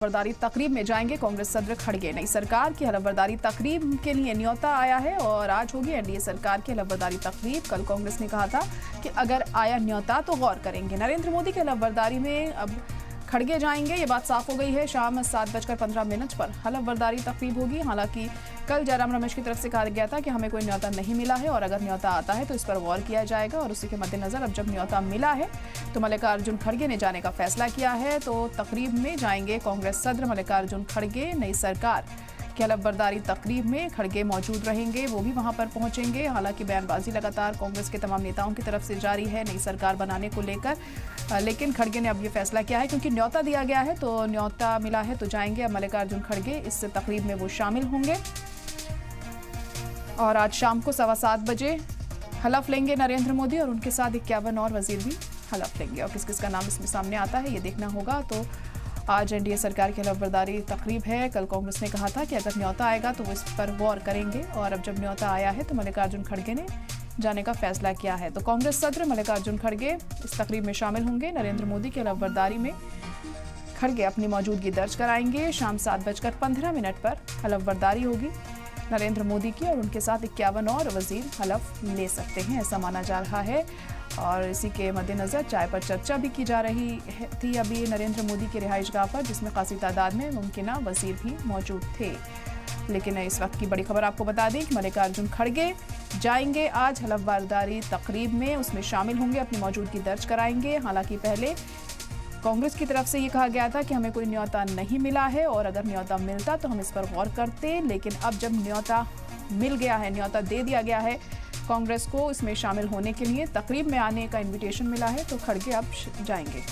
हलफबरदारी तकरीब में जाएंगे कांग्रेस सदर खड़गे। नई सरकार की हलफबरदारी तकरीब के लिए न्योता आया है और आज होगी एनडीए सरकार की हलफबरदारी तकरीब। कल कांग्रेस ने कहा था कि अगर आया न्योता तो गौर करेंगे। नरेंद्र मोदी की हलफबरदारी में अब खड़गे जाएंगे, ये बात साफ हो गई है। शाम 7:15 पर हलफबरदारी तकरीब होगी। हालांकि कल जयराम रमेश की तरफ से कहा गया था कि हमें कोई न्योता नहीं मिला है और अगर न्योता आता है तो इस पर गौर किया जाएगा। और उसी के मद्देनजर अब जब न्योता मिला है तो मल्लिकार्जुन खड़गे ने जाने का फैसला किया है। तो तकरीब में जाएंगे कांग्रेस सदर मल्लिकार्जुन खड़गे। नई सरकार की हलफबरदारी तकरीब में खड़गे मौजूद रहेंगे, वो भी वहां पर पहुंचेंगे। हालांकि बयानबाजी लगातार कांग्रेस के तमाम नेताओं की तरफ से जारी है नई सरकार बनाने को लेकर, लेकिन खड़गे ने अब ये फैसला किया है क्योंकि न्योता दिया गया है तो न्योता मिला है तो जाएंगे। अब मल्लिकार्जुन खड़गे इस तकरीब में वो शामिल होंगे और आज शाम को 7:15 बजे हलफ लेंगे नरेंद्र मोदी और उनके साथ 51 और वजीर भी हलफ लेंगे। और किस किस का नाम इसमें सामने आता है ये देखना होगा। तो आज एनडीए सरकार की हलफबरदारी तकरीब है। कल कांग्रेस ने कहा था कि अगर न्योता आएगा तो वो इस पर गौर करेंगे और अब जब न्योता आया है तो मल्लिकार्जुन खड़गे ने जाने का फैसला किया है। तो कांग्रेस सदर मल्लिकार्जुन खड़गे इस तकरीब में शामिल होंगे। नरेंद्र मोदी की हलफबरदारी में खड़गे अपनी मौजूदगी दर्ज कराएंगे। शाम 7:15 पर हलफबरदारी होगी नरेंद्र मोदी की और उनके साथ 51 और वजीर हलफ ले सकते हैं, ऐसा माना जा रहा है। और इसी के मद्देनजर चाय पर चर्चा भी की जा रही थी अभी नरेंद्र मोदी के रिहाइशगाह पर, जिसमें खासी तादाद में मुमकिन वजीर भी मौजूद थे। लेकिन इस वक्त की बड़ी खबर आपको बता दें कि मल्लिकार्जुन खड़गे जाएंगे आज हलफबरदारी तकरीब में, उसमें शामिल होंगे, अपनी मौजूदगी दर्ज कराएंगे। हालांकि पहले कांग्रेस की तरफ से ये कहा गया था कि हमें कोई न्योता नहीं मिला है और अगर न्योता मिलता तो हम इस पर गौर करते। लेकिन अब जब न्योता मिल गया है, न्योता दे दिया गया है कांग्रेस को इसमें शामिल होने के लिए, तकरीब में आने का इन्विटेशन मिला है, तो खड़गे अब जाएंगे।